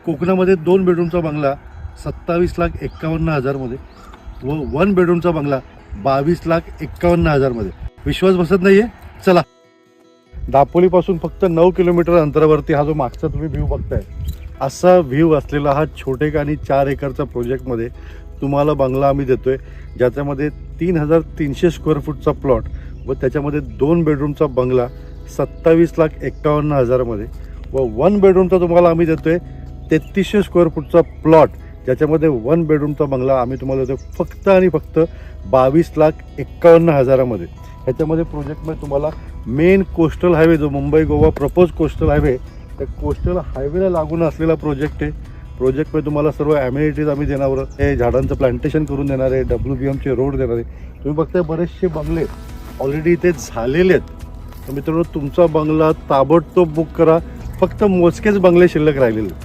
कोकणामध्ये 2 बेडरूमचा बंगला 27,51,000मध्ये व 1 बेडरूमचा बंगला 22,51,000मध्ये. विश्वास बसत नाहीये? चला. दापोलीपासून फक्त 9 किलोमीटर अंतरावरती हा जो मागचा तुम्ही व्ह्यू बघताय, असा व्ह्यू असलेला हा छोटेखानी 4 एकरचा प्रोजेक्टमध्ये तुम्हाला बंगला आम्ही देतोय, ज्याच्यामध्ये 3,300 स्क्वेअर फूटचा प्लॉट व त्याच्यामध्ये 2 बेडरूमचा बंगला 27,51,000मध्ये व 1 बेडरूमचा तुम्हाला आम्ही देतोय 3,300 स्क्वेअर फूटचा प्लॉट, ज्याच्यामध्ये 1 बेडरूमचा बंगला आम्ही तुम्हाला देतो फक्त आणि फक्त 22,51,000मध्ये. ह्याच्यामध्ये प्रोजेक्टमध्ये तुम्हाला मेन कोस्टल हायवे, जो Mumbai Goa propose coastal highway, त्या कोस्टल हायवेला लागून असलेला प्रोजेक्ट आहे. प्रोजेक्टमध्ये तुम्हाला सर्व ॲम्युनिटीज आम्ही देणार आहे. झाडांचं प्लांटेशन करून देणार आहे, WBMचे रोड देणार आहे. तुम्ही बघताय बरेचसे बंगले ऑलरेडी इथे झालेले आहेत. तर मित्रांनो, तुमचा बंगला ताबडतोब बुक करा. फक्त मोजकेच बंगले शिल्लक राहिलेले.